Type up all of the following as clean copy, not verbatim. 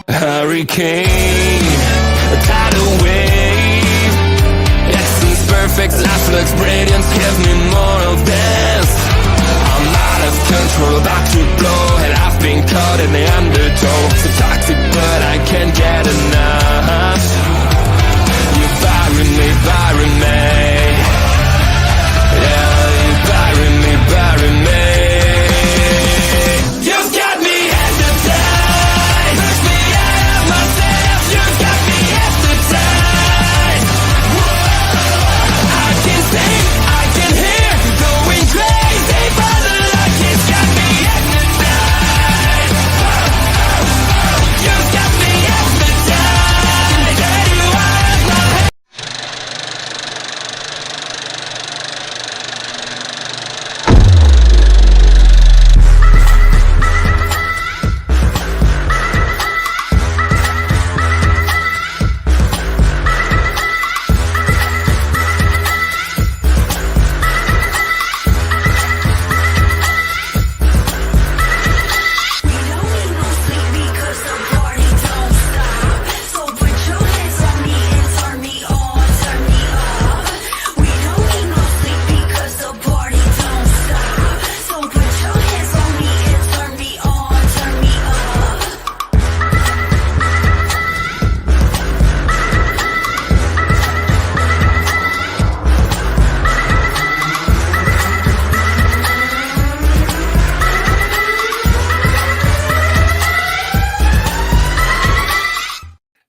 Hurricane, a tidal wave, essence perfect, life looks brilliant, give me more of this. I'm out of control, about to blow, and I've been caught in the undertow. So toxic, but I can't get enough. You're burying me, yeah, you're burying me. You've got me hypnotized, push me out of myself. You've got me hypnotized. I can see, I can hear, going crazy for the luck. It's got me hypnotized. You've got me hypnotized. Get you out of my head.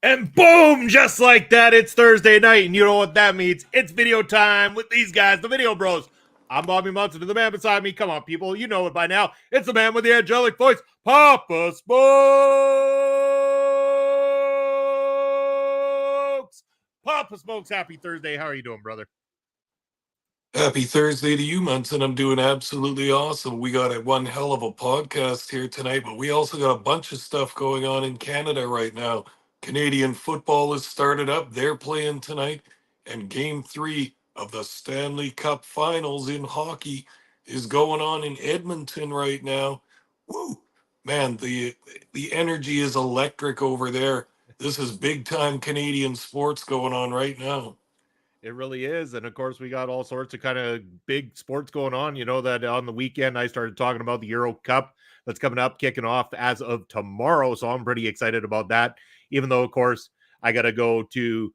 And boom, just like that, it's Thursday night, and you know what that means. It's video time with these guys, the Video Bros. I'm Bobby Munson, and the man beside me, come on, people, you know it by now. It's the man with the angelic voice, Papa Smokes. Papa Smokes, happy Thursday. How are you doing, brother? Happy Thursday to you, Munson. I'm doing absolutely awesome. We got one hell of a podcast here tonight, but we also got a bunch of stuff going on in Canada right now. Canadian football has started up. They're playing tonight. And Game 3 of the Stanley Cup Finals in hockey is going on in Edmonton right now. Woo! Man, the energy is electric over there. This is big-time Canadian sports going on right now. It really is. And of course, we got all sorts of kind of big sports going on. You know that on the weekend, I started talking about the Euro Cup that's coming up, kicking off as of tomorrow. So I'm pretty excited about that. Even though, of course, I got to go to,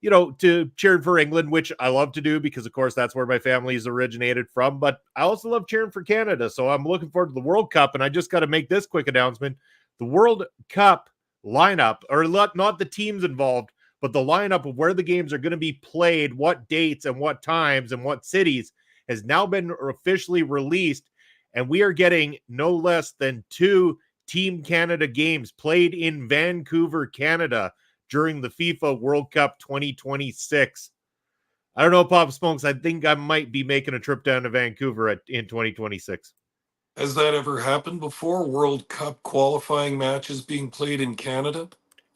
to cheer for England, which I love to do because, of course, that's where my family is originated from. But I also love cheering for Canada. So I'm looking forward to the World Cup. And I just got to make this quick announcement. The World Cup lineup, or not the teams involved, but the lineup of where the games are going to be played, what dates and what times and what cities has now been officially released. And we are getting no less than 2 Team Canada games played in Vancouver, Canada during the FIFA World Cup 2026. I don't know, Papa Smokes. I think I might be making a trip down to Vancouver in 2026. Has that ever happened before? World Cup qualifying matches being played in Canada?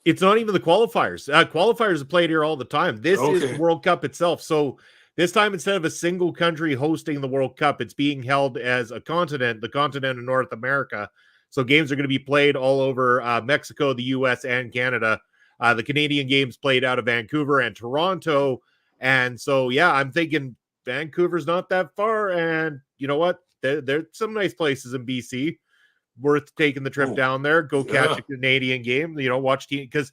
It's not even the qualifiers. Qualifiers are played here all the time. This is the World Cup itself. So this time, instead of a single country hosting the World Cup, it's being held as a continent, the continent of North America. So games are going to be played all over Mexico, the U.S., and Canada. The Canadian games played out of Vancouver and Toronto. And so, yeah, I'm thinking Vancouver's not that far. And you know what? There's some nice places in BC. Worth taking the trip down there. Go catch a Canadian game. Watch team, because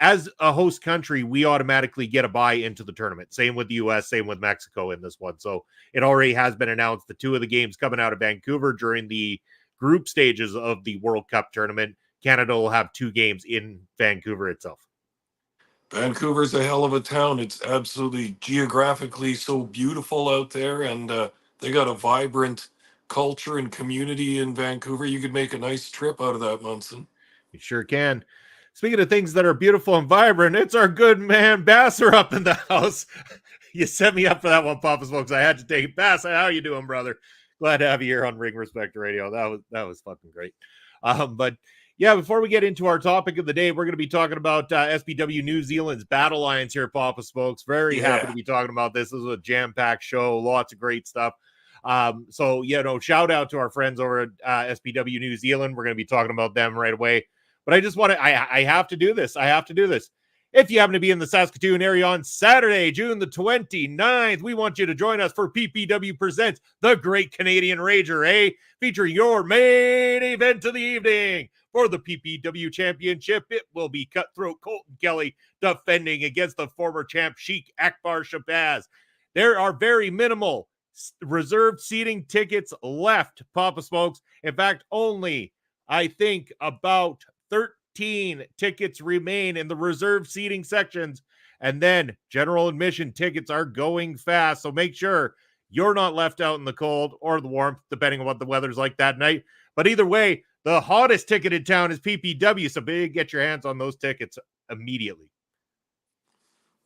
as a host country, we automatically get a bye into the tournament. Same with the US, same with Mexico in this one. So it already has been announced the 2 of the games coming out of Vancouver during the group stages of the World Cup tournament. Canada will have 2 games in Vancouver itself. Vancouver's a hell of a town. It's absolutely geographically so beautiful out there, and they got a vibrant culture and community in Vancouver. You could make a nice trip out of that, Munson. You sure can. Speaking of things that are beautiful and vibrant, it's our good man Basser up in the house. You set me up for that one, Papa Smokes. I had to take it. Basser, how you doing, brother? Glad to have you here on Ring Respect Radio. That was fucking great. But yeah, before we get into our topic of the day, we're going to be talking about SPW New Zealand's Battlelines here, Papa Smokes. Very happy to be talking about this. This is a jam-packed show, lots of great stuff. So, shout out to our friends over at SPW New Zealand. We're going to be talking about them right away. But I just want to, I have to do this. I have to do this. If you happen to be in the Saskatoon area on Saturday, June the 29th, we want you to join us for PPW Presents The Great Canadian Rager, featuring your main event of the evening. For the PPW Championship, it will be Cutthroat Colton Kelly defending against the former champ Sheik Akbar Shabazz. There are very minimal reserved seating tickets left, Papa Smokes. In fact, only, I think, about 13 tickets remain in the reserved seating sections, and then general admission tickets are going fast, so make sure you're not left out in the cold or the warmth, depending on what the weather's like that night. But either way, the hottest ticket in town is PPW, so get your hands on those tickets immediately.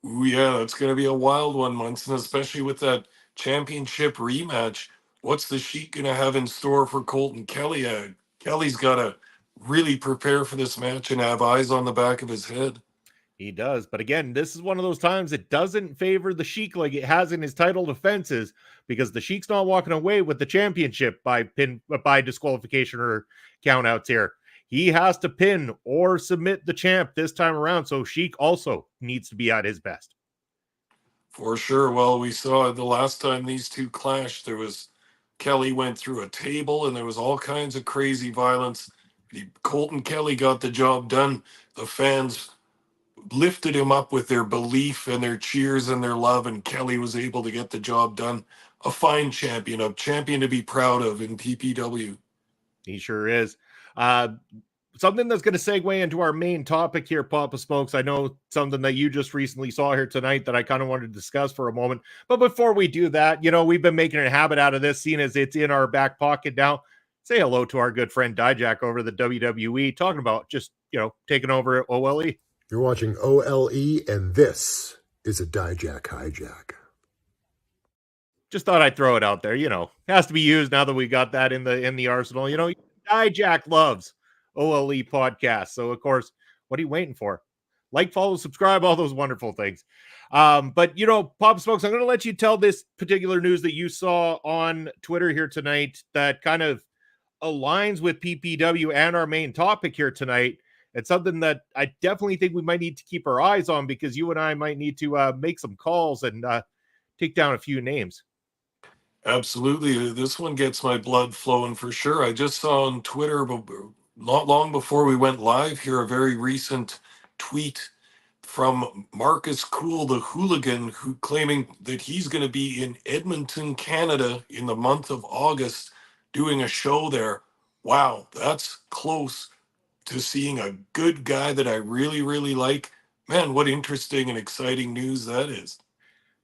Ooh, yeah, that's going to be a wild one, Munson, especially with that championship rematch. What's the Sheik going to have in store for Colton Kelly? Kelly's got to really prepare for this match and have eyes on the back of his head. He does. But again, this is one of those times it doesn't favor the Sheik like it has in his title defenses, because the Sheik's not walking away with the championship by disqualification or countouts here. He has to pin or submit the champ this time around. So Sheik also needs to be at his best. For sure. Well, we saw the last time these two clashed, Kelly went through a table and there was all kinds of crazy violence. Colton Kelly got the job done. The fans lifted him up with their belief and their cheers and their love, and Kelly was able to get the job done. A fine champion, a champion to be proud of in PPW. He sure is. Something that's going to segue into our main topic here, Papa Smokes. I know something that you just recently saw here tonight that I kind of wanted to discuss for a moment. But before we do that, we've been making a habit out of this, seeing as it's in our back pocket now. Say hello to our good friend Dijak over the WWE, talking about just, taking over at OLE. You're watching OLE, and this is a Dijak hijack. Just thought I'd throw it out there. Has to be used now that we got that in the arsenal. Dijak loves OLE podcast. So, of course, what are you waiting for? Like, follow, subscribe, all those wonderful things. But, Pop Smokes, I'm going to let you tell this particular news that you saw on Twitter here tonight that kind of aligns with PPW and our main topic here tonight. It's something that I definitely think we might need to keep our eyes on, because you and I might need to make some calls and take down a few names. Absolutely. This one gets my blood flowing for sure. I just saw on Twitter, not long before we went live here, a very recent tweet from Marcus Cool, the hooligan, who claiming that he's going to be in Edmonton, Canada in the month of August doing a show there. Wow, that's close to seeing a good guy that I really, really like. Man, what interesting and exciting news that is.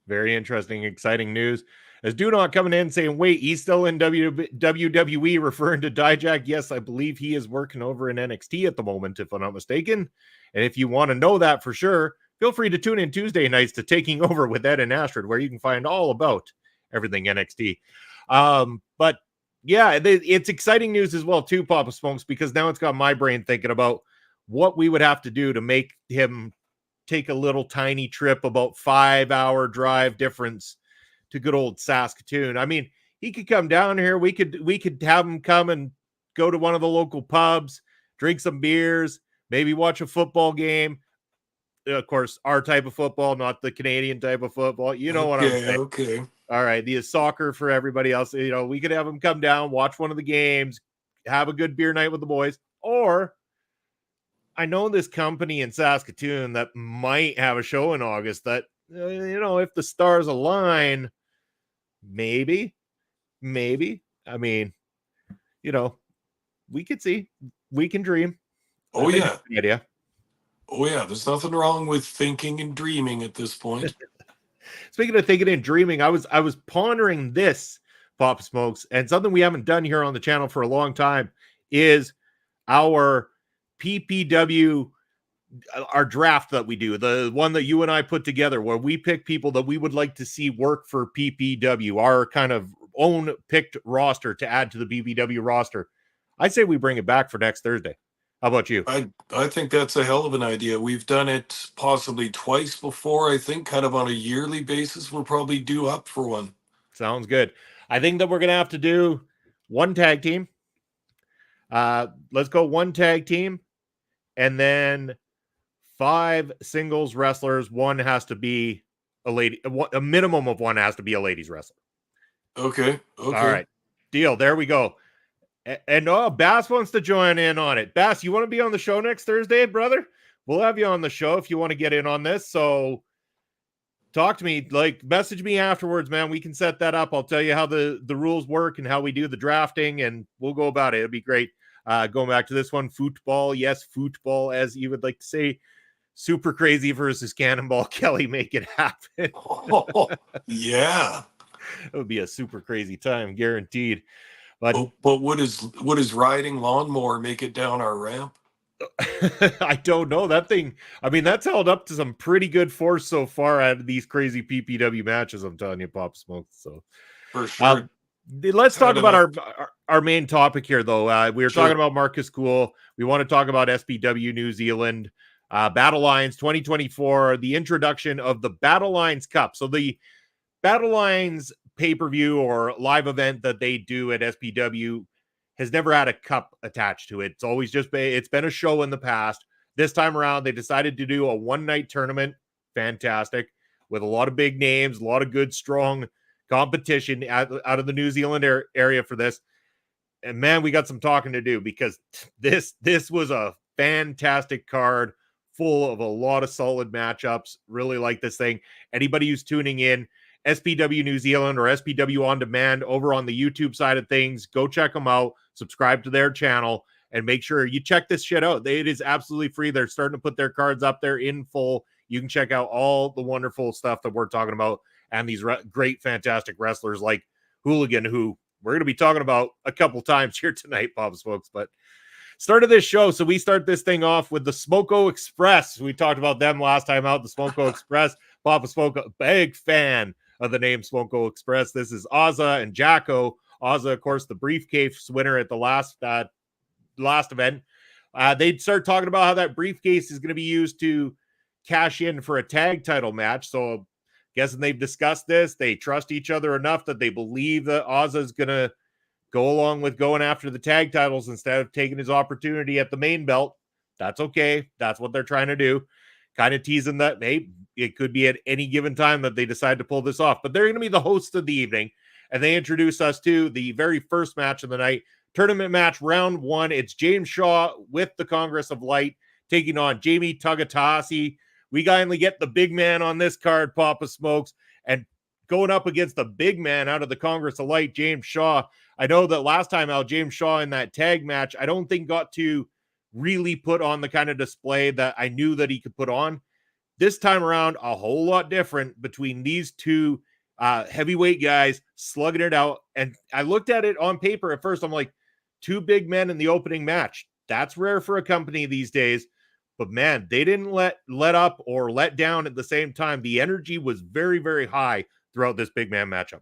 Very interesting, exciting news. As Dunot coming in saying, wait, he's still in WWE, referring to Dijak. Yes, I believe he is working over in NXT at the moment, if I'm not mistaken. And if you want to know that for sure, feel free to tune in Tuesday nights to Taking Over with Ed and Astrid, where you can find all about everything NXT. But yeah, it's exciting news as well, too, Papa Smokes, because now it's got my brain thinking about what we would have to do to make him take a little tiny trip, about 5-hour drive difference, to good old Saskatoon. I mean, he could come down here. We could have him come and go to one of the local pubs, drink some beers, maybe watch a football game. Of course, our type of football, not the Canadian type of football. You know what I'm saying? Okay. All right. The soccer for everybody else. We could have him come down, watch one of the games, have a good beer night with the boys. Or I know this company in Saskatoon that might have a show in August that, if the stars align, maybe. I mean, we could see. We can dream. I Oh think it's yeah. a good idea. Oh yeah. There's nothing wrong with thinking and dreaming at this point. Speaking of thinking and dreaming, I was pondering this, Pop Smokes, and something we haven't done here on the channel for a long time is our PPW, our draft that we do, the one that you and I put together, where we pick people that we would like to see work for PPW, our kind of own picked roster to add to the PPW roster. I say we bring it back for next Thursday. How about you? I think that's a hell of an idea. We've done it possibly twice before. I think kind of on a yearly basis. We're probably due up for one. Sounds good. I think that we're gonna have to do one tag team. Let's go one tag team, and then 5 singles wrestlers. One has to be a lady. A minimum of one has to be a ladies wrestler. Okay. All right, deal. There we go. And Bass wants to join in on it. Bass, you want to be on the show next Thursday, brother? We'll have you on the show if you want to get in on this. So talk to me, message me afterwards, man. We can set that up. I'll tell you how the rules work and how we do the drafting, and we'll go about it. It'll be great. Going back to this one, football. Yes, football, as you would like to say. Super Crazy versus Cannonball Kelly. Make it happen. Oh, yeah. It would be a super crazy time, guaranteed. But would his riding lawnmower make it down our ramp? I don't know. That thing, I mean, that's held up to some pretty good force so far out of these crazy PPW matches, I'm telling you, Pop Smoke. So For sure. Let's talk about our main topic here, though. We were talking about Marcus Cool. We want to talk about SPW New Zealand, Battlelines 2024, the introduction of the Battlelines Cup. So the Battlelines pay-per-view or live event that they do at SPW has never had a cup attached to it. It's always just it's been a show in the past. This time around, they decided to do a one-night tournament. Fantastic. With a lot of big names, a lot of good, strong competition out of the New Zealand area for this. And man, we got some talking to do, because this was a fantastic card full of a lot of solid matchups. Really like this thing. Anybody who's tuning in, SPW New Zealand or SPW On Demand over on the YouTube side of things, go check them out, subscribe to their channel, and make sure you check this shit out. It is absolutely free. They're starting to put their cards up there in full. You can check out all the wonderful stuff that we're talking about, and these great, fantastic wrestlers like Hooligan, who we're going to be talking about a couple times here tonight, Pop Smokes. But start of this show, so we start this thing off with the Smoko Express. We talked about them last time out, the Smoko Express. Papa Smoko, big fan of the name Smoko Express. This is Ozza and Jacko. Ozza, of course, the briefcase winner at the last event. They'd start talking about how that briefcase is going to be used to cash in for a tag title match. So guessing they've discussed this. They trust each other enough that they believe that Ozza is going to go along with going after the tag titles instead of taking his opportunity at the main belt. That's okay. That's what they're trying to do. Kind of teasing that, hey, it could be at any given time that they decide to pull this off. But they're going to be the hosts of the evening, and they introduce us to the very first match of the night. Tournament match, round 1. It's James Shaw with the Congress of Light taking on Jamie Tagatasi. We finally get the big man on this card, Papa Smokes, and going up against the big man out of the Congress of Light, James Shaw. I know that last time out, James Shaw in that tag match, I don't think got to really put on the kind of display that I knew that he could put on. This time around, a whole lot different between these two heavyweight guys slugging it out. And I looked at it on paper at first. I'm like, 2 big men in the opening match. That's rare for a company these days. But man, they didn't let up or let down at the same time. The energy was very, very high throughout this big man matchup.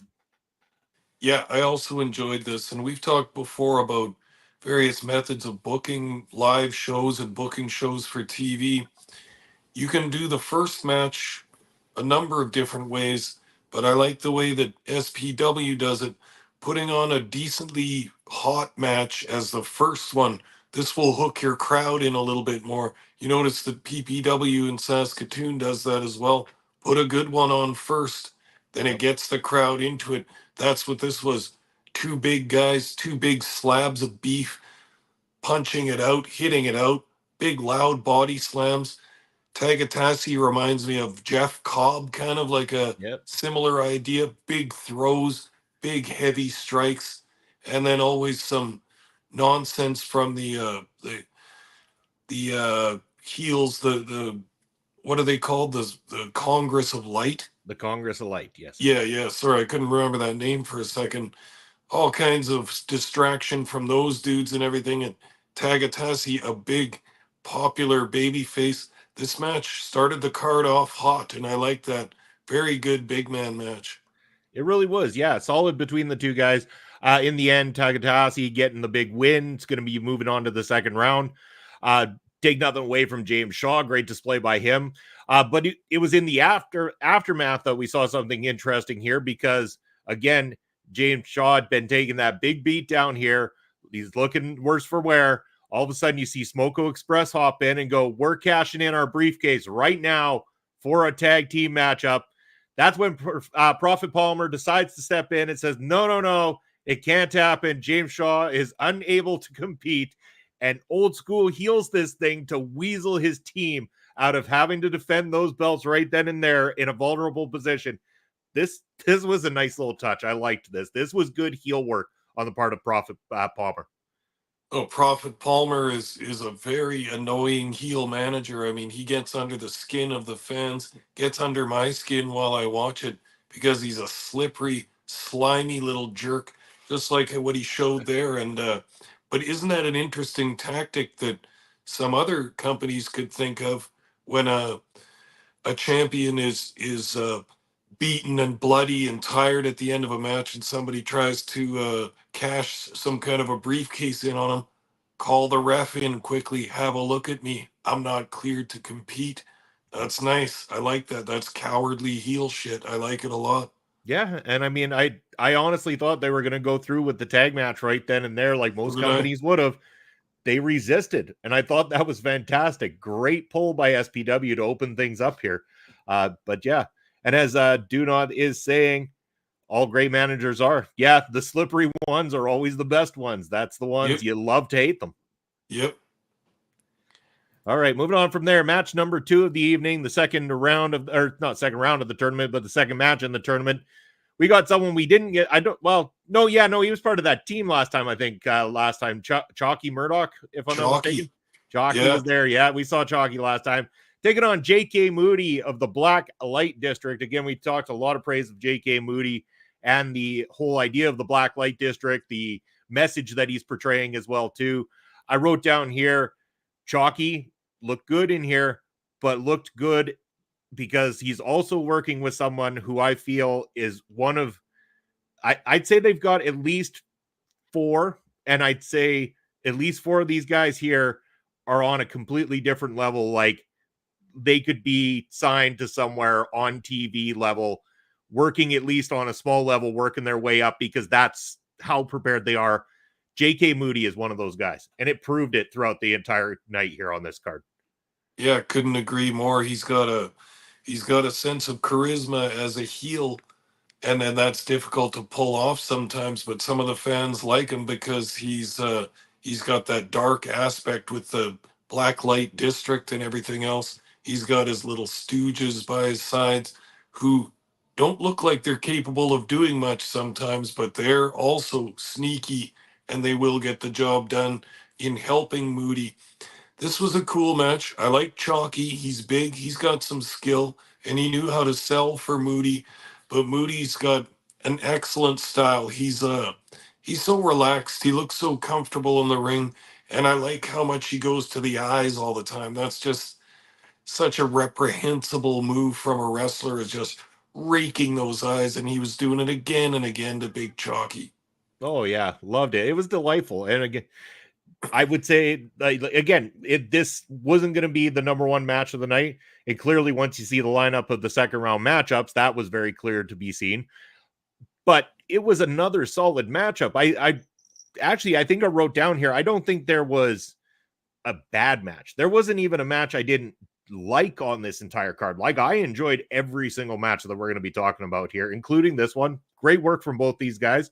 Yeah, I also enjoyed this. And we've talked before about various methods of booking live shows and booking shows for TV. You can do the first match a number of different ways, but I like the way that SPW does it, putting on a decently hot match as the first one. This will hook your crowd in a little bit more. You notice that PPW in Saskatoon does that as well. Put a good one on first, then it gets the crowd into it. That's what this was. 2 big guys, 2 big slabs of beef, punching it out, hitting it out. big loud body slams. Tagatasi reminds me of Jeff Cobb, kind of like a Yep. similar idea. Big throws, big heavy strikes, and then always some nonsense from the heels. The what are they called? The Congress of Light. The Congress of Light, yes. Yeah, yeah. Sorry, I couldn't remember that name for a second. All kinds of distraction from those dudes and everything. And Tagatasi, a big, popular baby face. This match started the card off hot, and I like that. Very good big man match. It really was. Yeah, solid between the two guys. In the end, Tagatasi getting the big win. It's going to be moving on to the second round. Take nothing away from James Shaw. Great display by him. But it was in the aftermath that we saw something interesting here because, again, James Shaw had been taking that big beat down here. He's looking worse for wear. All of a sudden, you see Smoko Express hop in and go, we're cashing in our briefcase right now for a tag team matchup. That's when Prophet Palmer decides to step in and says, no, it can't happen. James Shaw is unable to compete. And Old School heals this thing to weasel his team out of having to defend those belts right then and there in a vulnerable position. This was a nice little touch. I liked this. This was good heel work on the part of Prophet Palmer. Oh, Prophet Palmer is a very annoying heel manager. I mean, he gets under the skin of the fans, gets under my skin while I watch it because he's a slippery, slimy little jerk, just like what he showed there. And but isn't that an interesting tactic that some other companies could think of when a champion is beaten and bloody and tired at the end of a match, and somebody tries to cash some kind of a briefcase in on him? Call the ref in quickly. Have a look at me. I'm not cleared to compete. That's nice. I like that. That's cowardly heel shit. I like it a lot. Yeah, and I mean, I honestly thought they were going to go through with the tag match right then and there, like most companies would have. They resisted, and I thought that was fantastic. Great pull by SPW to open things up here. But yeah, and as Dunod is saying, all great managers are. Yeah, the slippery ones are always the best ones. That's the ones you love to hate them. Yep. All right, moving on from there. Match number 2 of the evening, the second round of, or not second round of the tournament, but the second match in the tournament. We got someone we didn't get. He was part of that team last time, I think. Last time, Chalky Murdoch, if I'm not mistaken. Chalky was there. Yeah, we saw Chalky last time. Taking on J.K. Moody of the Black Light District. Again, we talked a lot of praise of J.K. Moody and the whole idea of the Black Light District, the message that he's portraying as well, too. I wrote down here, Chalky looked good in here, but looked good because he's also working with someone who I feel is one of, I'd say they've got at least 4, and I'd say at least 4 of these guys here are on a completely different level. Like they could be signed to somewhere on TV level, working at least on a small level, working their way up because that's how prepared they are. J.K. Moody is one of those guys, and it proved it throughout the entire night here on this card. Yeah, couldn't agree more. He's got a sense of charisma as a heel, and then that's difficult to pull off sometimes, but some of the fans like him because he's got that dark aspect with the Black Light District and everything else. He's got his little stooges by his sides who don't look like they're capable of doing much sometimes, but they're also sneaky and they will get the job done in helping Moody. This was a cool match. I like Chalky. He's big. He's got some skill, and he knew how to sell for Moody. But Moody's got an excellent style. He's so relaxed. He looks so comfortable in the ring, and I like how much he goes to the eyes all the time. That's just such a reprehensible move from a wrestler, is just raking those eyes, and he was doing it again and again to Big Chalky. Oh yeah, loved it. It was delightful, and again, I would say, again, this wasn't going to be the number 1 match of the night. And clearly, once you see the lineup of the second round matchups, that was very clear to be seen. But it was another solid matchup. I think I wrote down here, I don't think there was a bad match. There wasn't even a match I didn't like on this entire card. Like, I enjoyed every single match that we're going to be talking about here, including this one. Great work from both these guys.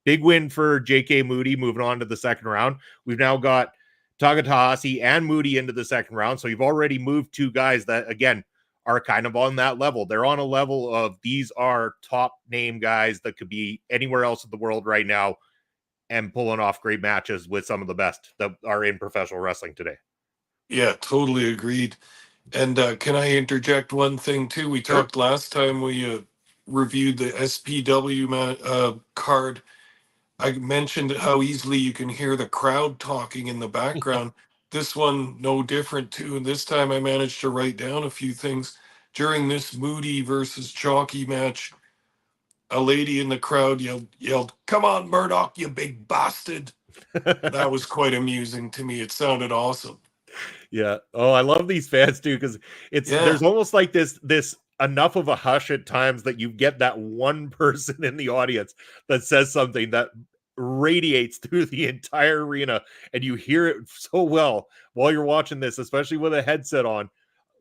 Big win for J.K. Moody moving on to the second round. We've now got Tagatahasi and Moody into the second round. So you've already moved two guys that, again, are kind of on that level. They're on a level of these are top name guys that could be anywhere else in the world right now and pulling off great matches with some of the best that are in professional wrestling today. Yeah, totally agreed. And can I interject one thing too? We Sure. talked last time we reviewed the SPW card. I mentioned how easily you can hear the crowd talking in the background. This one, no different too. And this time I managed to write down a few things. During this Moody versus Chalky match, a lady in the crowd yelled, "Come on, Murdoch, you big bastard." That was quite amusing to me. It sounded awesome. Yeah. Oh, I love these fans too, because Yeah. there's almost like this enough of a hush at times that you get that one person in the audience that says something that radiates through the entire arena, and you hear it so well while you're watching this, especially with a headset on.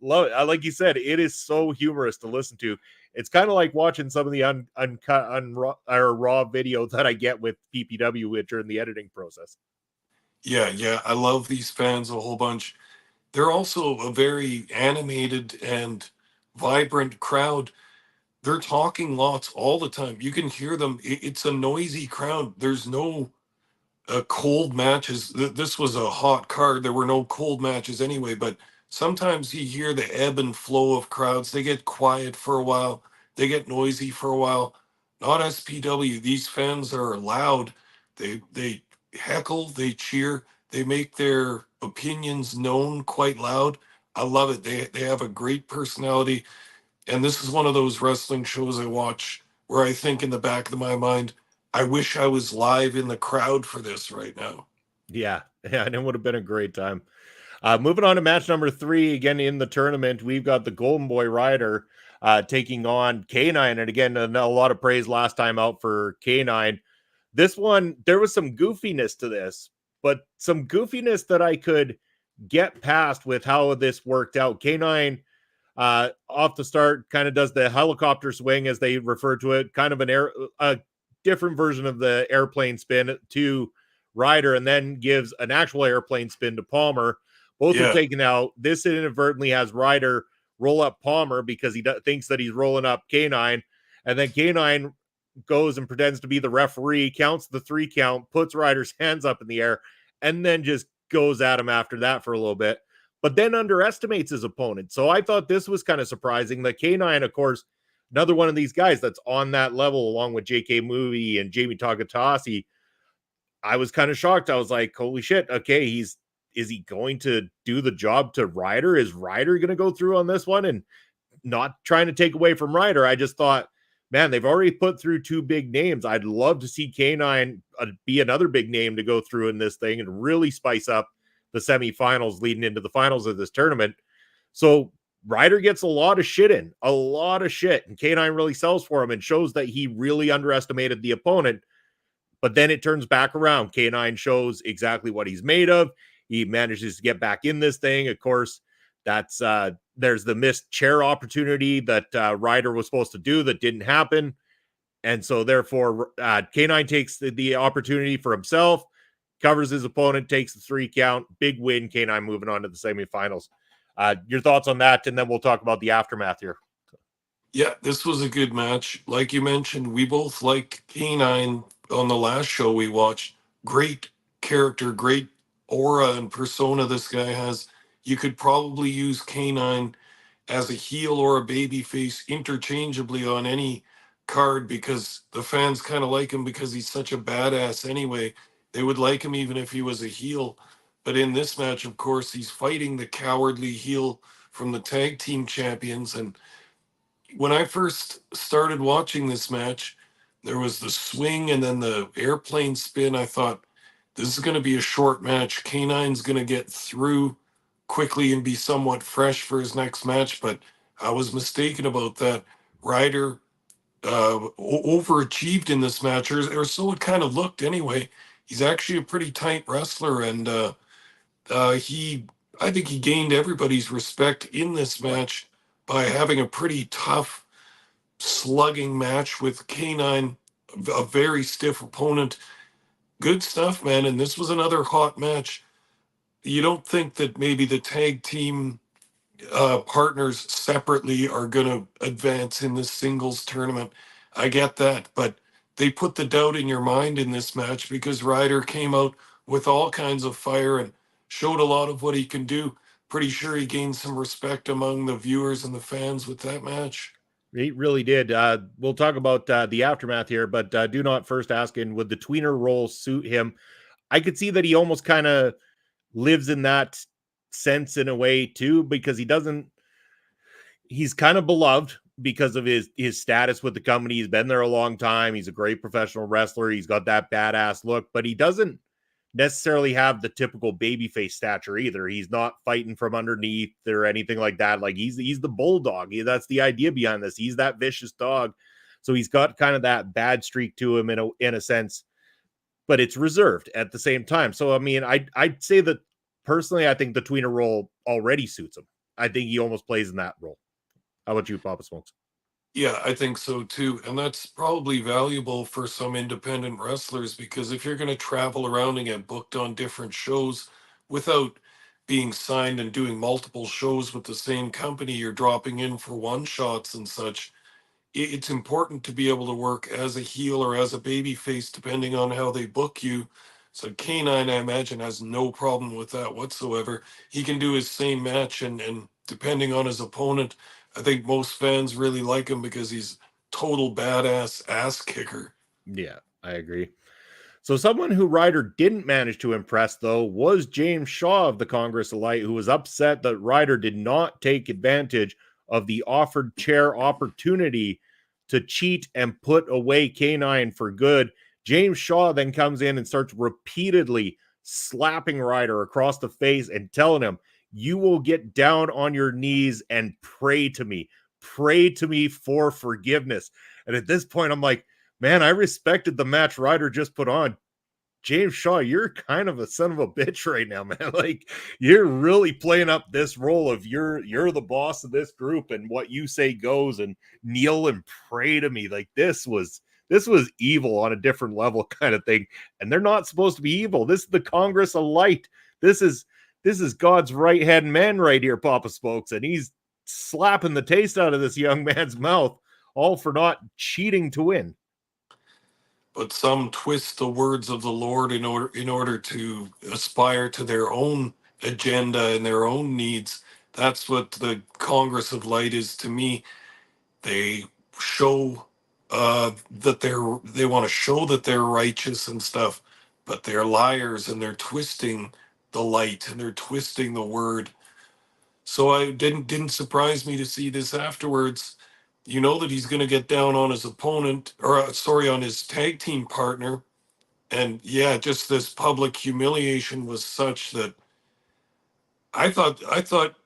Love it. Like you said, it is so humorous to listen to. It's kind of like watching some of the uncut, or raw videos that I get with PPW during the editing process. Yeah. I love these fans a whole bunch. They're also a very animated and vibrant crowd. They're talking lots all the time. You can hear them. It's a noisy crowd. There's no cold matches. This was a hot card. There were no cold matches anyway, but sometimes you hear the ebb and flow of crowds. They get quiet for a while, they get noisy for a while. Not SPW. These fans are loud. They heckle, they cheer, they make their opinions known quite loud. I love it. They have a great personality. And this is one of those wrestling shows I watch where I think in the back of my mind, I wish I was live in the crowd for this right now. Yeah, yeah, and it would have been a great time. Moving on to match number 3, again in the tournament, we've got the Golden Boy Rider taking on K9. And again, a lot of praise last time out for K9. This one, there was some goofiness to this, but some goofiness that I could get past with how this worked out. K9 off the start kind of does the helicopter swing, as they refer to it, kind of a different version of the airplane spin to Ryder, and then gives an actual airplane spin to Palmer. Both are Yeah, taken out. This inadvertently has Ryder roll up Palmer because he thinks that he's rolling up K9, and then K9 goes and pretends to be the referee, counts the 3 count, puts Ryder's hands up in the air, and then just goes at him after that for a little bit, but then underestimates his opponent. So I thought this was kind of surprising. The K9, of course, another one of these guys that's on that level along with JK Movie and Jamie Tagatasi. I was kind of shocked. I was like, holy shit, okay, is he going to do the job to Ryder? Is Ryder going to go through on this one? And not trying to take away from Ryder, I just thought, man, they've already put through 2 big names. I'd love to see K9 be another big name to go through in this thing and really spice up the semifinals leading into the finals of this tournament. So Ryder gets a lot of shit in, a lot of shit, and K9 really sells for him and shows that he really underestimated the opponent. But then it turns back around. K9 shows exactly what he's made of. He manages to get back in this thing. Of course, that's there's the missed chair opportunity that Ryder was supposed to do that didn't happen. And so therefore, K9 takes the opportunity for himself, covers his opponent, takes the 3 count, big win. K9 moving on to the semifinals. Your thoughts on that, and then we'll talk about the aftermath here. yeah, this was a good match. Like you mentioned, we both like K9 on the last show we watched. Great character, great aura and persona this guy has. You could probably use K9 as a heel or a baby face interchangeably on any card because the fans kind of like him because he's such a badass anyway. They would like him even if he was a heel. But in this match, of course, he's fighting the cowardly heel from the tag team champions. And when I first started watching this match, there was the swing and then the airplane spin. I thought, this is going to be a short match. K9's going to get through quickly and be somewhat fresh for his next match, but I was mistaken about that. Ryder overachieved in this match, or so it kind of looked anyway. He's actually a pretty tight wrestler, and I think he gained everybody's respect in this match by having a pretty tough, slugging match with K9, a very stiff opponent. Good stuff, man. And this was another hot match. you don't think that maybe the tag team partners separately are going to advance in this singles tournament. I get that, but they put the doubt in your mind in this match because Ryder came out with all kinds of fire and showed a lot of what he can do. Pretty sure he gained some respect among the viewers and the fans with that match. He really did. We'll talk about the aftermath here, but do not first ask, and would the tweener role suit him? I could see that he almost kind of lives in that sense in a way too, because he's kind of beloved because of his status with the company. He's been there a long time. He's a great professional wrestler. He's got that badass look, but he doesn't necessarily have the typical babyface stature either. He's not fighting from underneath or anything like that. Like he's the bulldog. That's the idea behind this. He's that vicious dog. So he's got kind of that bad streak to him in a sense, but it's reserved at the same time. So I mean, I'd say that personally, I think the tweener role already suits him. I think he almost plays in that role. How about you, Papa Smokes? Yeah, I think so too. And that's probably valuable for some independent wrestlers because if you're going to travel around and get booked on different shows without being signed and doing multiple shows with the same company, you're dropping in for one shots and such. It's important to be able to work as a heel or as a baby face, depending on how they book you. So K9, I imagine, has no problem with that whatsoever. He can do his same match, and depending on his opponent, I think most fans really like him because he's total badass ass kicker. Yeah, I agree. So someone who Ryder didn't manage to impress, though, was James Shaw of the Congress of Light, who was upset that Ryder did not take advantage of the offered chair opportunity to cheat and put away K9 for good. James Shaw then comes in and starts repeatedly slapping Ryder across the face and telling him, "You will get down on your knees and pray to me. Pray to me for forgiveness." And at this point, I'm like, man, I respected the match Ryder just put on. James Shaw, you're kind of a son of a bitch right now, man. Like you're really playing up this role of you're the boss of this group and what you say goes and kneel and pray to me. Like this was evil on a different level kind of thing. And they're not supposed to be evil. This is the Congress of Light. This is God's right hand man right here, Papa Smokes, and he's slapping the taste out of this young man's mouth, all for not cheating to win. But some twist the words of the Lord in order to aspire to their own agenda and their own needs. That's what the Congress of Light is to me. They show that they want to show that they're righteous and stuff, but they're liars and they're twisting the light and they're twisting the word. So I didn't surprise me to see this afterwards. You know that he's going to get down on his opponent, or sorry, on his tag team partner. And yeah, just this public humiliation was such that I thought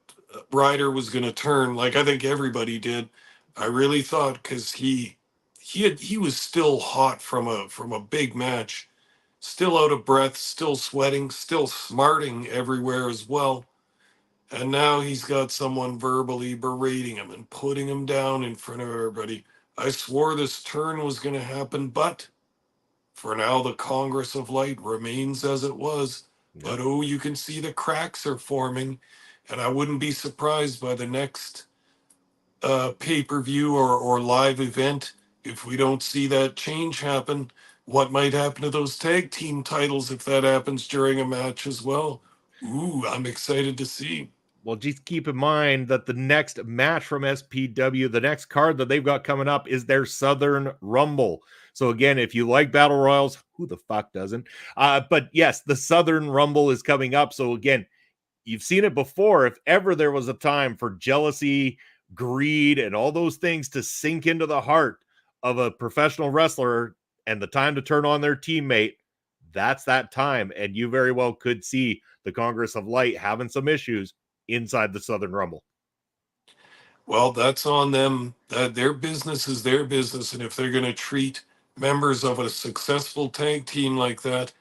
Ryder was going to turn, like I think everybody did. I really thought because he was still hot from a big match, still out of breath, still sweating, still smarting everywhere as well. And now he's got someone verbally berating him and putting him down in front of everybody. I swore this turn was going to happen, but for now, the Congress of Light remains as it was. But oh, you can see the cracks are forming, and I wouldn't be surprised by the next pay-per-view or live event if we don't see that change happen. What might happen to those tag team titles if that happens during a match as well? Ooh, I'm excited to see. Well, just keep in mind that the next match from SPW, the next card that they've got coming up is their Southern Rumble. So again, if you like battle royals, who the fuck doesn't? But yes, the Southern Rumble is coming up. So again, you've seen it before. If ever there was a time for jealousy, greed, and all those things to sink into the heart of a professional wrestler and the time to turn on their teammate, that's that time. And you very well could see the Congress of Light having some issues inside the Southern Rumble. Well, that's on them. Their business is their business. And if they're going to treat members of a successful tag team like that,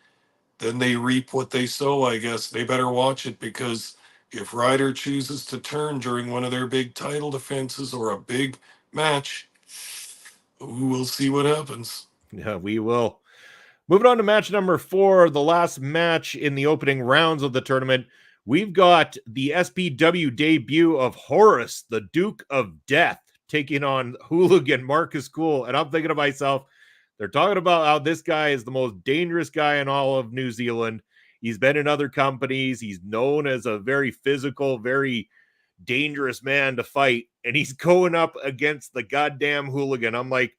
then they reap what they sow, I guess. They better watch it because if Ryder chooses to turn during one of their big title defenses or a big match, we'll see what happens. Yeah, we will. Moving on to match number 4, the last match in the opening rounds of the tournament. we've got the SPW debut of Horus, the Duke of Death, taking on hooligan Marcus Cool. And I'm thinking to myself, they're talking about how this guy is the most dangerous guy in all of New Zealand. He's been in other companies. He's known as a very physical, very dangerous man to fight. And he's going up against the goddamn hooligan. I'm like,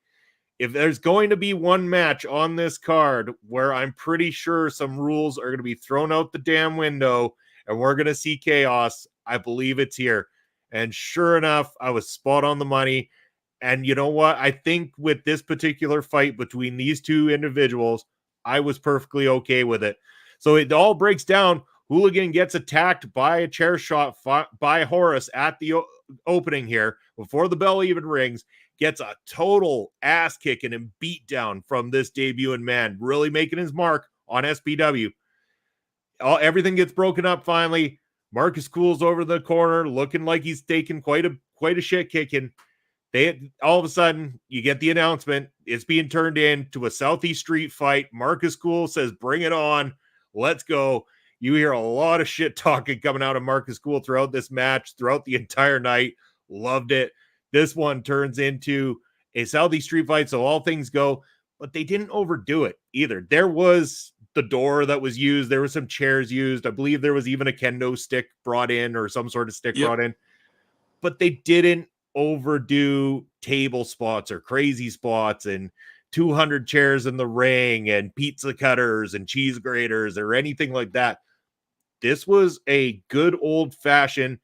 if there's going to be one match on this card where I'm pretty sure some rules are going to be thrown out the damn window and we're going to see chaos, I believe it's here. And sure enough, I was spot on the money. And you know what? I think with this particular fight between these two individuals, I was perfectly okay with it. So it all breaks down. Hooligan gets attacked by a chair shot by Horus at the opening here before the bell even rings. Gets a total ass kicking and beat down from this debuting man, really making his mark on SPW. Everything gets broken up finally. Marcus Cool's over the corner, looking like he's taking quite a shit kicking. All of a sudden, you get the announcement. It's being turned into a Southeast Street fight. Marcus Cool says, "Bring it on. Let's go." You hear a lot of shit talking coming out of Marcus Cool throughout this match, throughout the entire night. Loved it. This one turns into a Southeast Street fight, so all things go, but they didn't overdo it either. There was the door that was used. There were some chairs used. I believe there was even a kendo stick brought in or some sort of stick brought in, but they didn't overdo table spots or crazy spots and 200 chairs in the ring and pizza cutters and cheese graters or anything like that. This was a good old-fashioned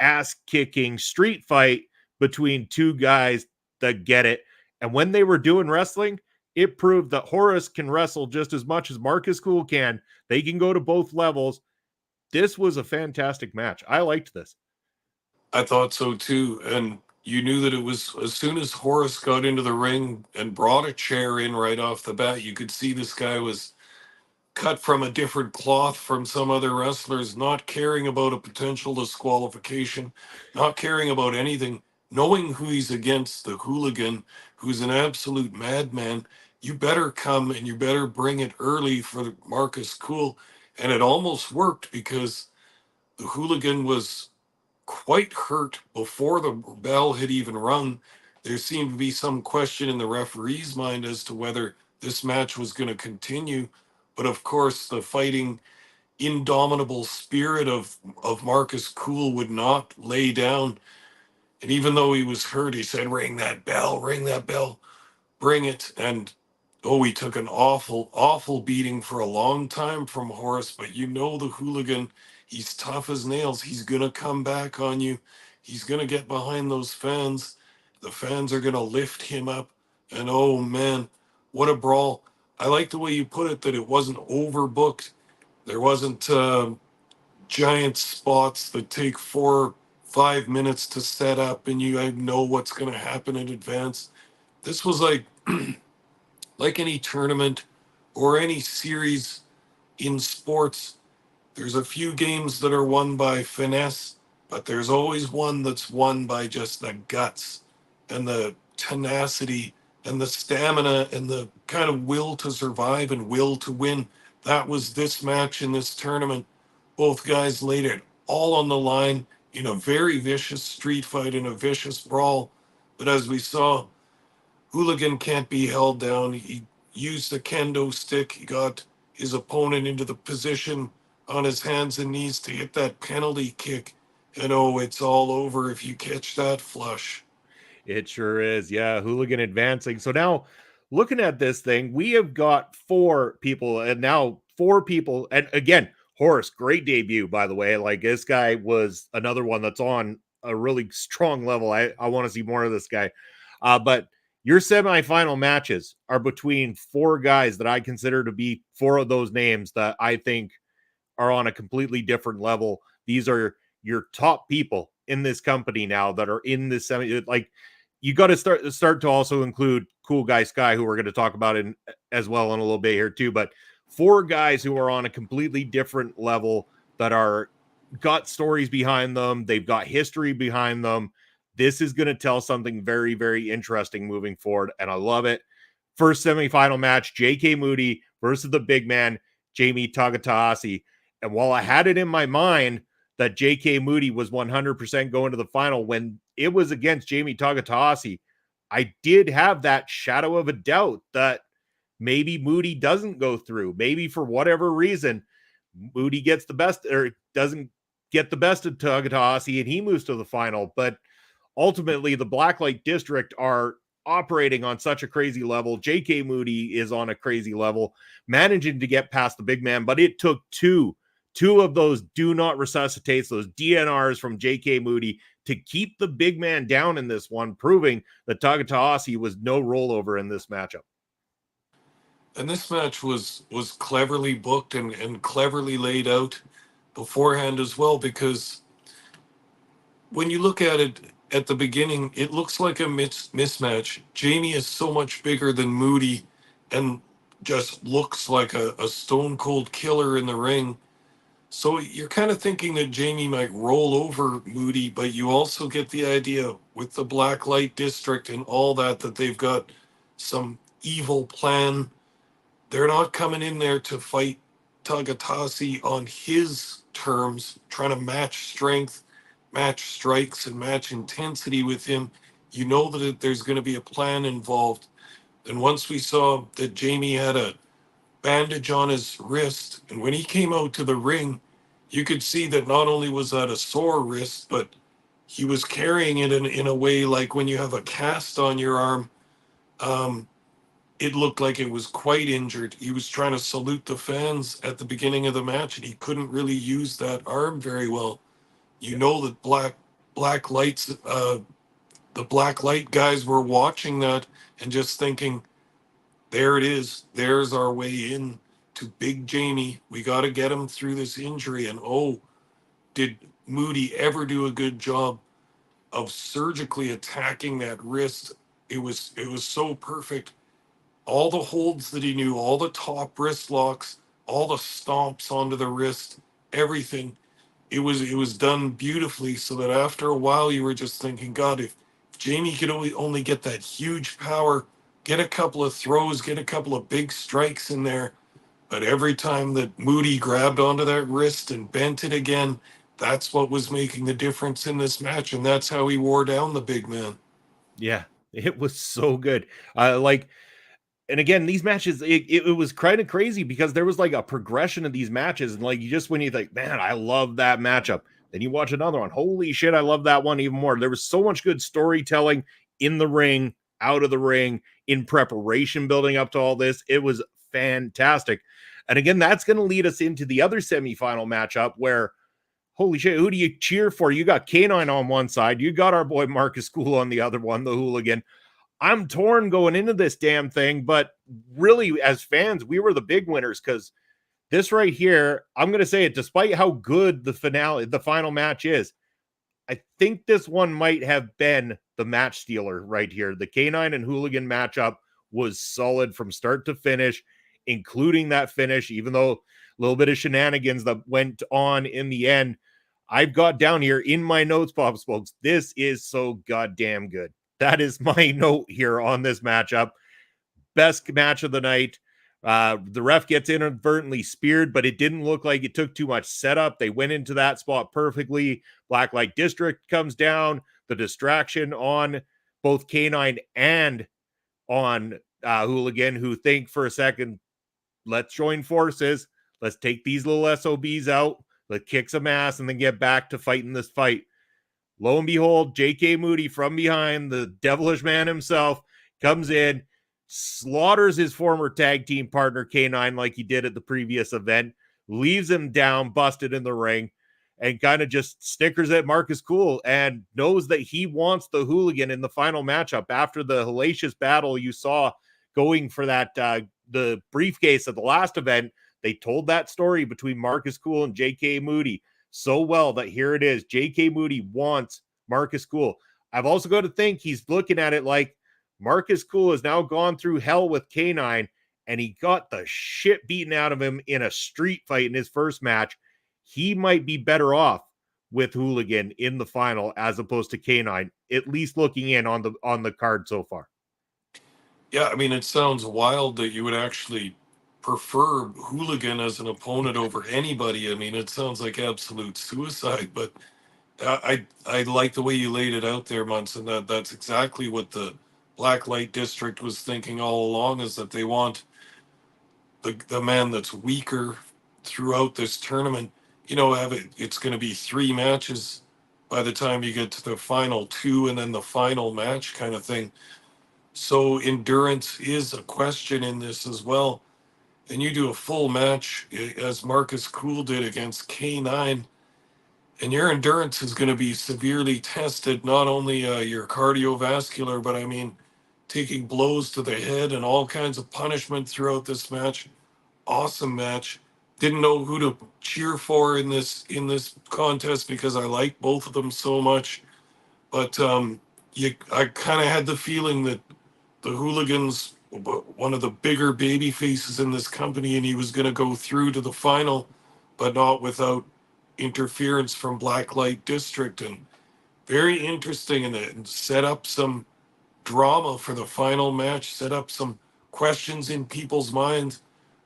ass-kicking street fight between two guys that get it. And when they were doing wrestling, it proved that Horus can wrestle just as much as Marcus Cool can. They can go to both levels. This was a fantastic match. I liked this. I thought so too. And you knew that it was as soon as Horace got into the ring and brought a chair in right off the bat, you could see this guy was cut from a different cloth from some other wrestlers, not caring about a potential disqualification, not caring about anything, knowing who he's against, the hooligan, who's an absolute madman. You better come and you better bring it early for Marcus Cool. And it almost worked because the hooligan was quite hurt before the bell had even rung. There seemed to be some question in the referee's mind as to whether this match was going to continue. But of course, the fighting, indomitable spirit of Marcus Cool would not lay down. And even though he was hurt, he said, ring that bell, bring it. And oh, he took an awful, awful beating for a long time from Horace. But you know the hooligan, he's tough as nails. He's going to come back on you. He's going to get behind those fans. The fans are going to lift him up. And oh, man, what a brawl. I like the way you put it, that it wasn't overbooked. There wasn't giant spots that take 4-5 minutes to set up and you know what's going to happen in advance. This was like any tournament or any series in sports. There's a few games that are won by finesse, but there's always one that's won by just the guts and the tenacity and the stamina and the kind of will to survive and will to win. That was this match in this tournament. Both guys laid it all on the line in a very vicious street fight, in a vicious brawl. But as we saw, Hooligan can't be held down. He used the kendo stick. He got his opponent into the position on his hands and knees to hit that penalty kick. And oh, it's all over if you catch that flush. It sure is. Yeah, hooligan advancing. So now looking at this thing, we have got four people, and now four people. And again, Horace, great debut, by the way. Like, this guy was another one that's on a really strong level. I want to see more of this guy. But your semifinal matches are between four guys that I consider to be four of those names that I think are on a completely different level. These are your top people in this company now that are in this semi. Like, you got to start to also include Cool Guy Sky, who we're going to talk about in as well in a little bit here too. But four guys who are on a completely different level that are got stories behind them. They've got history behind them. This is going to tell something very, very interesting moving forward, and I love it. First semifinal match: J.K. Moody versus the big man Jamie Tagatasi. And while I had it in my mind that J.K. Moody was 100% going to the final, when it was against Jamie Tagatasi, I did have that shadow of a doubt that maybe Moody doesn't go through. Maybe for whatever reason, Moody gets the best or doesn't get the best of Tagatasi and he moves to the final. But ultimately, the Blacklight District are operating on such a crazy level. J.K. Moody is on a crazy level, managing to get past the big man, but it took two of those do not resuscitates, those DNRs from J.K. Moody to keep the big man down in this one, proving that Tagatasi was no rollover in this matchup. And this match was cleverly booked and cleverly laid out beforehand as well, because when you look at it at the beginning, it looks like a mismatch. Jamie is so much bigger than Moody and just looks like a stone cold killer in the ring. So you're kind of thinking that Jamie might roll over Moody, but you also get the idea with the Black Light District and all that they've got some evil plan. They're not coming in there to fight Tagatasi on his terms, trying to match strength, match strikes, and match intensity with him. You know that there's going to be a plan involved. And once we saw that Jamie had a bandage on his wrist, and when he came out to the ring, you could see that not only was that a sore wrist, but he was carrying it in a way like when you have a cast on your arm. It looked like it was quite injured. He was trying to salute the fans at the beginning of the match, and he couldn't really use that arm very well. You know that black lights, the black light guys were watching that and just thinking, there it is. There's our way in to Big Jamie. We got to get him through this injury. And oh, did Moody ever do a good job of surgically attacking that wrist? It was so perfect. All the holds that he knew, all the top wrist locks, all the stomps onto the wrist, everything. It was done beautifully, so that after a while you were just thinking, God, if Jamie could only get that huge power, get a couple of throws, get a couple of big strikes in there. But every time that Moody grabbed onto that wrist and bent it again, that's what was making the difference in this match, and that's how he wore down the big man. Yeah, it was so good. And again, these matches, it was kind of crazy because there was like a progression of these matches. And like, when you think, man, I love that matchup. Then you watch another one. Holy shit, I love that one even more. There was so much good storytelling in the ring, out of the ring, in preparation building up to all this. It was fantastic. And again, that's going to lead us into the other semifinal matchup where, holy shit, who do you cheer for? You got K9 on one side. You got our boy Marcus School on the other one, the hooligan. I'm torn going into this damn thing, but really, as fans, we were the big winners because this right here, I'm going to say it, despite how good the final match is, I think this one might have been the match stealer right here. The K9 and Hooligan matchup was solid from start to finish, including that finish, even though a little bit of shenanigans that went on in the end. I've got down here in my notes, Pop Smokes, this is so goddamn good. That is my note here on this matchup. Best match of the night. The ref gets inadvertently speared, but it didn't look like it took too much setup. They went into that spot perfectly. Blacklight District comes down. The distraction on both K9 and on Hooligan, who think for a second, let's join forces. Let's take these little SOBs out. Let's kick some ass and then get back to fighting this fight. Lo and behold, J.K. Moody from behind, the devilish man himself, comes in, slaughters his former tag team partner K9 like he did at the previous event, leaves him down, busted in the ring, and kind of just snickers at Marcus Cool and knows that he wants the hooligan in the final matchup after the hellacious battle you saw going for that the briefcase at the last event. They told that story between Marcus Cool and J.K. Moody so well that here it is. J.K. Moody wants Marcus Cool. I've also got to think he's looking at it like Marcus Cool has now gone through hell with K9 and he got the shit beaten out of him in a street fight in his first match. He might be better off with Hooligan in the final as opposed to K9, at least looking in on the card so far. Yeah, I mean, it sounds wild that you would actually prefer Hooligan as an opponent over anybody. I mean, it sounds like absolute suicide, but I like the way you laid it out there, Munson. That's exactly what the Black Light District was thinking all along, is that they want the man that's weaker throughout this tournament. Have it's going to be 3 matches by the time you get to the final two and then the final match kind of thing. So endurance is a question in this as well. And you do a full match as Marcus Cool did against K9, and your endurance is going to be severely tested, not only your cardiovascular, but I mean, taking blows to the head and all kinds of punishment throughout this match. Awesome match. Didn't know who to cheer for in this contest because I like both of them so much. But I kind of had the feeling that the Hooligans, one of the bigger baby faces in this company, and he was going to go through to the final, but not without interference from Black Light District. And very interesting in it, and set up some drama for the final match, set up some questions in people's minds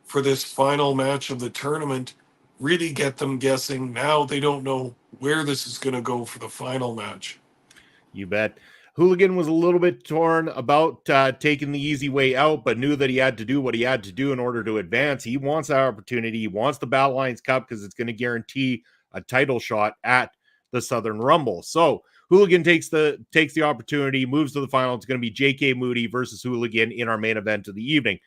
for this final match of the tournament, really get them guessing. Now they don't know where this is going to go for the final match. You bet. Hooligan was a little bit torn about taking the easy way out, but knew that he had to do what he had to do in order to advance. He wants that opportunity. He wants the Battlelines Cup because it's going to guarantee a title shot at the Southern Rumble. So Hooligan takes the opportunity, moves to the final. It's going to be J.K. Moody versus Hooligan in our main event of the evening.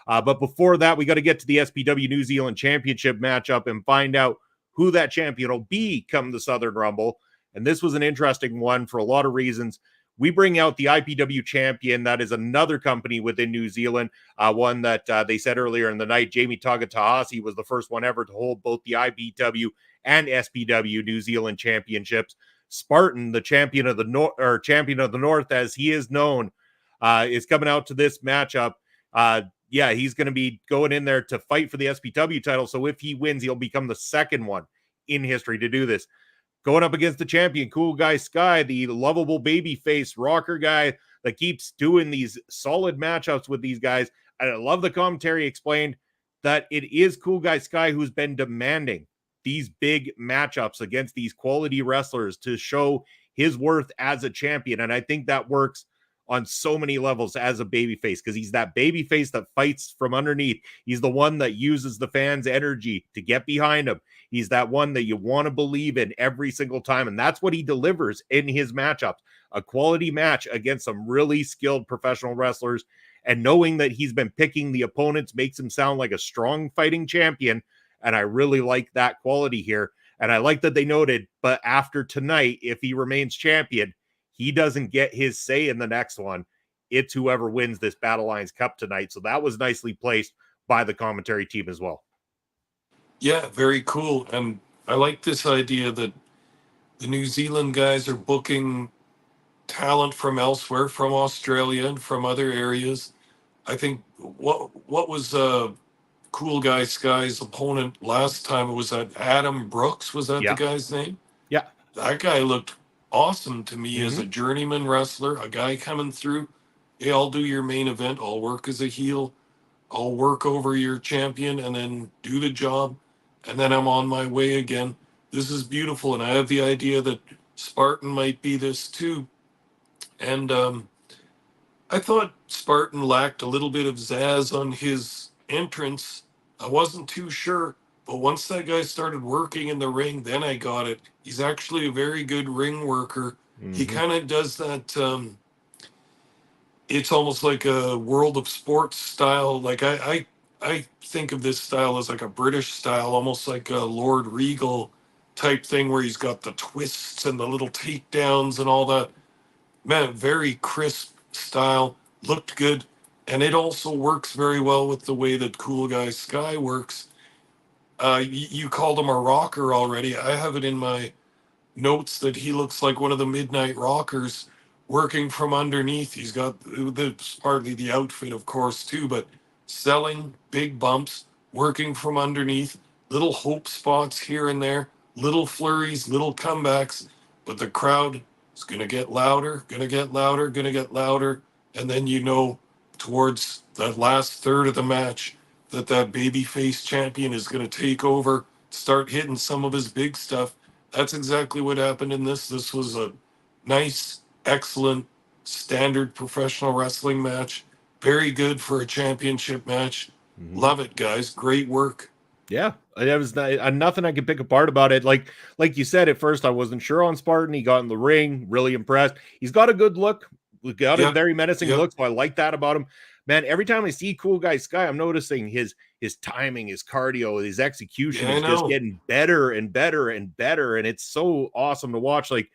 But before that, we got to get to the SPW New Zealand Championship matchup and find out who that champion will be come the Southern Rumble. And this was an interesting one for a lot of reasons. We bring out the IPW champion. That is another company within New Zealand, one that they said earlier in the night, Jamie Tagatahasi was the first one ever to hold both the IPW and SPW New Zealand championships. Spartan, the champion of the North, as he is known, is coming out to this matchup. He's going to be going in there to fight for the SPW title. So if he wins, he'll become the second one in history to do this. Going up against the champion, Cool Guy Sky, the lovable baby face rocker guy that keeps doing these solid matchups with these guys. And I love the commentary explained that it is Cool Guy Sky who's been demanding these big matchups against these quality wrestlers to show his worth as a champion. And I think that works on so many levels as a babyface, because he's that babyface that fights from underneath. He's the one that uses the fans' energy to get behind him. He's that one that you want to believe in every single time. And that's what he delivers in his matchups. A quality match against some really skilled professional wrestlers. And knowing that he's been picking the opponents makes him sound like a strong fighting champion. And I really like that quality here. And I like that they noted, but after tonight, if he remains champion, he doesn't get his say in the next one. It's whoever wins this Battlelines Cup tonight. So that was nicely placed by the commentary team as well. Yeah, very cool. And I like this idea that the New Zealand guys are booking talent from elsewhere, from Australia and from other areas. I think what was Cool Guy Sky's opponent last time? Was that Adam Brooks? Was that the guy's name? Yeah. That guy looked awesome to me as a journeyman wrestler, a guy coming through. Hey, I'll do your main event. I'll work as a heel. I'll work over your champion and then do the job. And then I'm on my way again. This is beautiful. And I have the idea that Spartan might be this too. And I thought Spartan lacked a little bit of zazz on his entrance. I wasn't too sure. But once that guy started working in the ring, then I got it. He's actually a very good ring worker. He kind of does that. It's almost like a World of Sports style. Like I think of this style as like a British style, almost like a Lord Regal type thing where he's got the twists and the little takedowns and all that. Man, very crisp style. Looked good. And it also works very well with the way that Cool Guy Sky works. You called him a rocker already. I have it in my notes that he looks like one of the Midnight Rockers working from underneath. He's got partly the outfit, of course, too, but selling big bumps, working from underneath, little hope spots here and there, little flurries, little comebacks, but the crowd is going to get louder, going to get louder, going to get louder. And then, towards that last third of the match, that babyface champion is going to take over, start hitting some of his big stuff. That's exactly what happened in this. This was a nice, excellent, standard professional wrestling match. Very good for a championship match. Love it, guys. Great work. Yeah, there was nothing I could pick apart about it. Like you said, at first I wasn't sure on Spartan. He got in the ring, really impressed. He's got a good look. We got a very menacing look, so I like that about him. Man, every time I see Cool Guy Sky, I'm noticing his timing, his cardio, his execution is just getting better and better and better, and it's so awesome to watch. Like,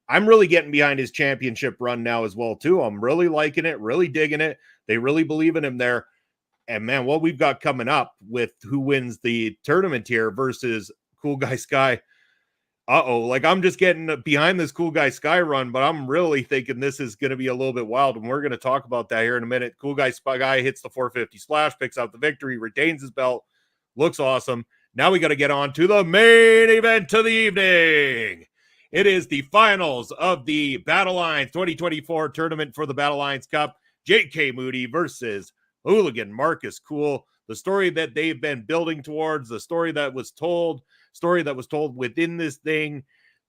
I'm really getting behind his championship run now as well too. I'm really liking it, really digging it. They really believe in him there. And man, what we've got coming up with who wins the tournament here versus Cool Guy Sky. Like, I'm just getting behind this Cool Guy Sky run, but I'm really thinking this is going to be a little bit wild. And we're going to talk about that here in a minute. Cool Guy Sky hits the 450 splash, picks out the victory, retains his belt. Looks awesome. Now we got to get on to the main event of the evening. It is the finals of the Battlelines 2024 tournament for the Battlelines Cup. J.K. Moody versus Hooligan Marcus Cool. The story that they've been building towards, the story that was told within this thing,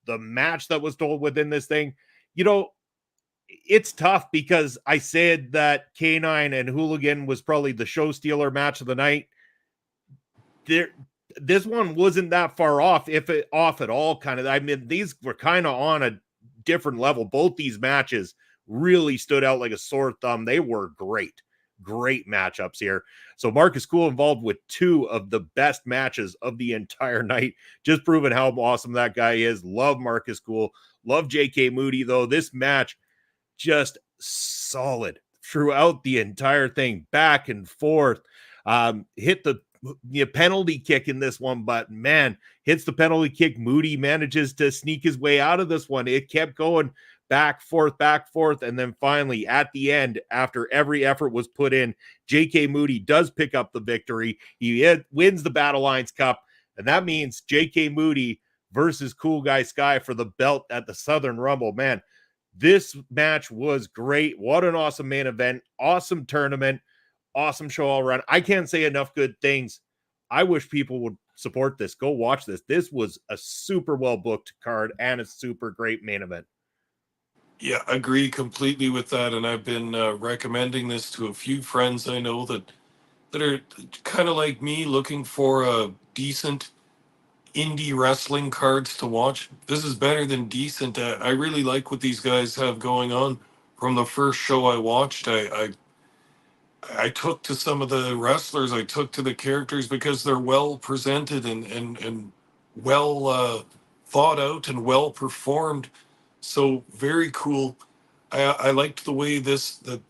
the match that was told within this thing. You know, it's tough because I said that K9 and Hooligan was probably the show stealer match of the night. This one wasn't that far off, off at all, kind of. I mean, these were kind of on a different level. Both these matches really stood out like a sore thumb. They were great matchups here. So Marcus Cool involved with two of the best matches of the entire night, just proving how awesome that guy is. Love Marcus Cool. Love JK Moody, though. This match just solid throughout the entire thing, back and forth. Hit the penalty kick in this one, but man, hits the penalty kick. Moody manages to sneak his way out of this one. It kept going back, forth, and then finally at the end, after every effort was put in, JK Moody does pick up the victory. He wins the Battlelines Cup, and that means JK Moody versus Cool Guy Sky for the belt at the Southern Rumble. Man, this match was great. What an awesome main event, awesome tournament, awesome show all around. I can't say enough good things. I wish people would support this. Go watch this. This was a super well booked card and a super great main event. Yeah, agree completely with that. And I've been recommending this to a few friends I know that are kind of like me, looking for a decent indie wrestling cards to watch. This is better than decent. I really like what these guys have going on. From the first show I watched, I took to some of the wrestlers, I took to the characters because they're well presented and well thought out and well performed. So very cool. I liked the way that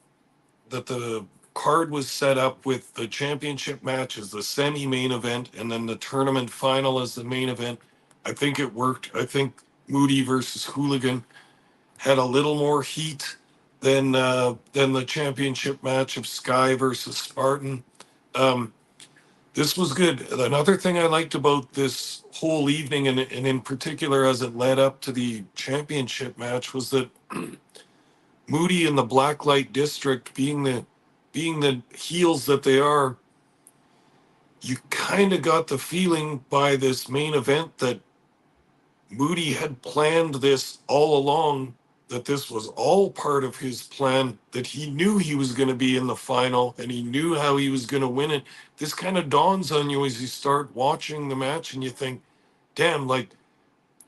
the card was set up with the championship match as the semi-main event and then the tournament final as the main event. I think it worked. I think Moody versus Hooligan had a little more heat than the championship match of Sky versus Spartan. This was good. Another thing I liked about this whole evening, and in particular as it led up to the championship match, was that Moody and the Blacklight District, being the heels that they are, you kind of got the feeling by this main event that Moody had planned this all along, that this was all part of his plan, that he knew he was going to be in the final and he knew how he was going to win it. This kind of dawns on you as you start watching the match and you think, damn, like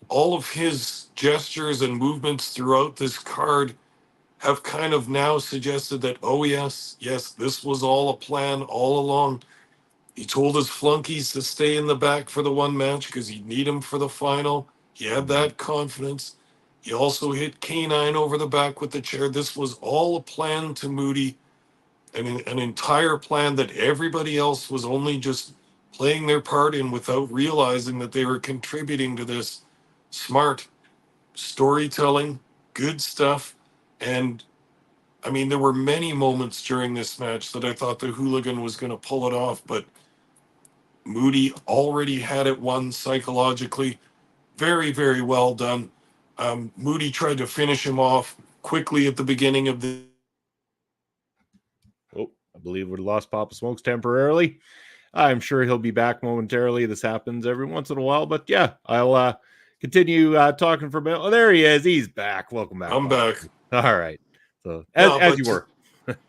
all of his gestures and movements throughout this card have kind of now suggested that, oh, yes, this was all a plan all along. He told his flunkies to stay in the back for the one match because he'd need him for the final. He had that confidence. He also hit K9 over the back with the chair. This was all a plan to Moody, an entire plan that everybody else was only just playing their part in without realizing that they were contributing to this. Smart storytelling, good stuff. And I mean, there were many moments during this match that I thought the Hooligan was going to pull it off, but Moody already had it won psychologically. Very, very well done. Moody tried to finish him off quickly at the beginning of the. Oh, I believe we lost Papa Smokes temporarily. I'm sure he'll be back momentarily. This happens every once in a while, but yeah, I'll continue talking for a minute. Oh, there he is. He's back. Welcome back. I'm back. All right. So No, as but you were.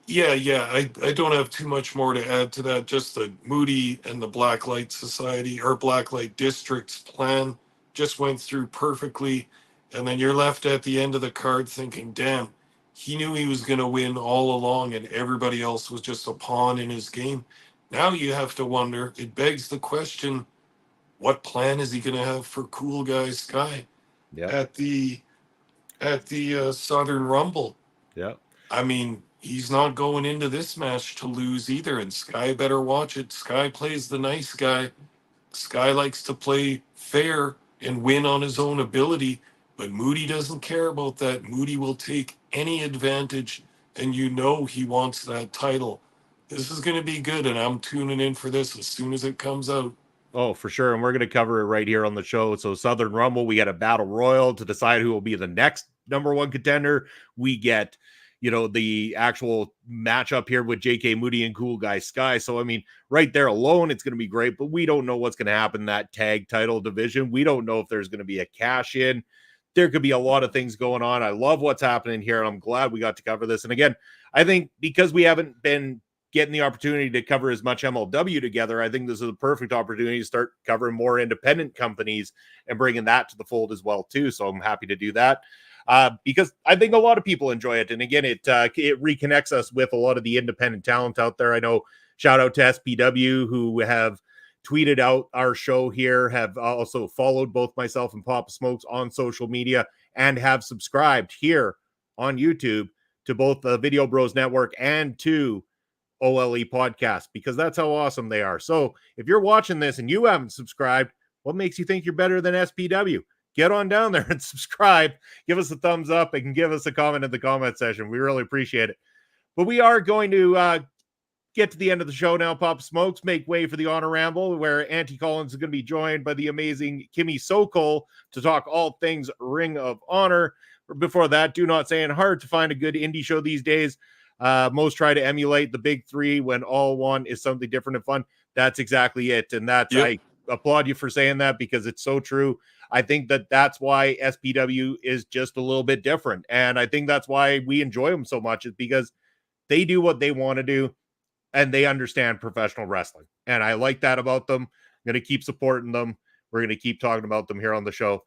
yeah. I don't have too much more to add to that. Just the Moody and the Blacklight Society or Blacklight District's plan just went through perfectly. And then you're left at the end of the card thinking, damn, he knew he was going to win all along and everybody else was just a pawn in his game. Now you have to wonder, it begs the question, what plan is he going to have for Cool Guy Sky at the Southern Rumble? Yeah. I mean, he's not going into this match to lose either, and Sky better watch it. Sky plays the nice guy. Sky likes to play fair and win on his own ability, but Moody doesn't care about that. Moody will take any advantage, and you know he wants that title. This is going to be good, and I'm tuning in for this as soon as it comes out. Oh, for sure. And we're going to cover it right here on the show. So Southern Rumble, we got a battle royal to decide who will be the next number one contender. We get, the actual matchup here with JK Moody and Cool Guy Sky. So, I mean, right there alone, it's going to be great, but we don't know what's going to happen in that tag title division. We don't know if there's going to be a cash in. There could be a lot of things going on. I love what's happening here, and I'm glad we got to cover this. And again, I think because we haven't been getting the opportunity to cover as much MLW together, I think this is a perfect opportunity to start covering more independent companies and bringing that to the fold as well too. So I'm happy to do that because I think a lot of people enjoy it. And again, it reconnects us with a lot of the independent talent out there. I know, shout out to SPW who have tweeted out our show here, have also followed both myself and Papa Smokes on social media, and have subscribed here on YouTube to both the Video Bros Network and to OLE podcast, because that's how awesome they are. So if you're watching this and you haven't subscribed, what makes you think you're better than SPW? Get on down there and subscribe. Give us a thumbs up and give us a comment in the comment section. We really appreciate it. But we are going to get to the end of the show now, Pop Smokes. Make way for the Honor Ramble, where Auntie Collins is going to be joined by the amazing Kimmy Sokol to talk all things Ring of Honor. Before that, do not say it's hard to find a good indie show these days. Most try to emulate the big three when all one is something different and fun. That's exactly it. And that's, I applaud you for saying that, because it's so true. I think that's why SPW is just a little bit different. And I think that's why we enjoy them so much, is because they do what they want to do and they understand professional wrestling. And I like that about them. I'm going to keep supporting them. We're going to keep talking about them here on the show.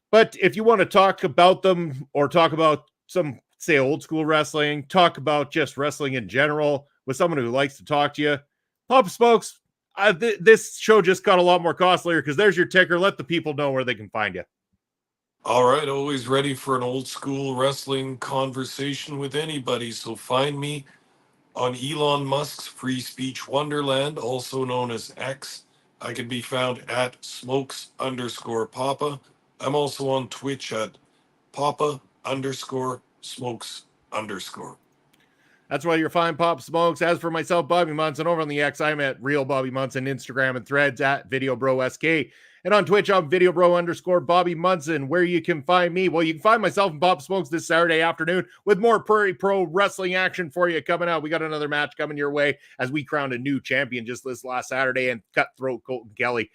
But if you want to talk about them or talk about some, say, old school wrestling, talk about just wrestling in general with someone who likes to talk to you, Pop Smokes, this show just got a lot more costlier, because there's your ticker. Let the people know where they can find you. All right, always ready for an old school wrestling conversation with anybody. So find me on Elon Musk's free speech wonderland, also known as X. I can be found at smokes_papa. I'm also on Twitch at papa_smokes_. That's why you're fine, Pop Smokes. As for myself, Bobby Munson, over on the X, I'm at Real Bobby Munson, Instagram and Threads at VideoBroSK. And on Twitch, I'm VideoBro_Bobby Munson. Where you can find me, well, you can find myself and Pop Smokes this Saturday afternoon with more Prairie Pro wrestling action for you coming out. We got another match coming your way as we crowned a new champion just this last Saturday and Cutthroat Colton Kelly.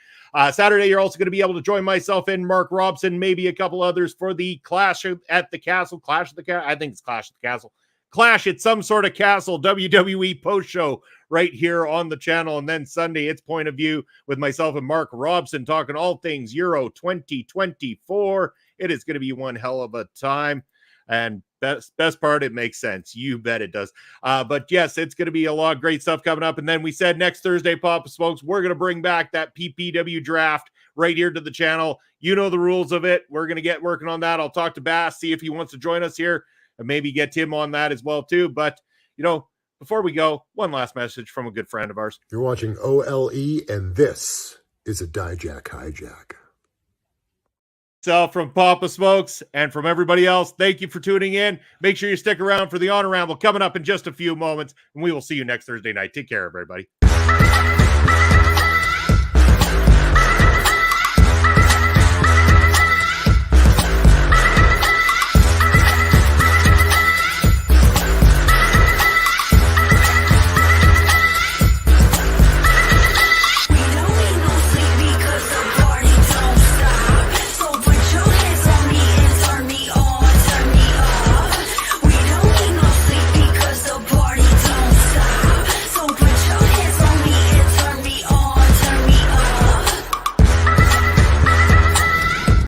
Saturday, you're also going to be able to join myself and Mark Robson, maybe a couple others, for the Clash at the Castle. Clash at the Castle? I think it's Clash at the Castle. Clash at some sort of castle WWE post show right here on the channel. And then Sunday, it's Point of View with myself and Mark Robson talking all things Euro 2024. It is going to be one hell of a time. And best part, it makes sense. You bet it does. But yes, it's going to be a lot of great stuff coming up. And then we said next Thursday, Papa Smokes, we're going to bring back that PPW draft right here to the channel. You know the rules of it. We're going to get working on that. I'll talk to Bass, see if he wants to join us here, and maybe get Tim on that as well too. But, before we go, one last message from a good friend of ours. You're watching OLE, and this is a Dijak Hijack. So from Papa Smokes and from everybody else, thank you for tuning in. Make sure you stick around for the Honor Ramble coming up in just a few moments, and we will see you next Thursday night. Take care, everybody.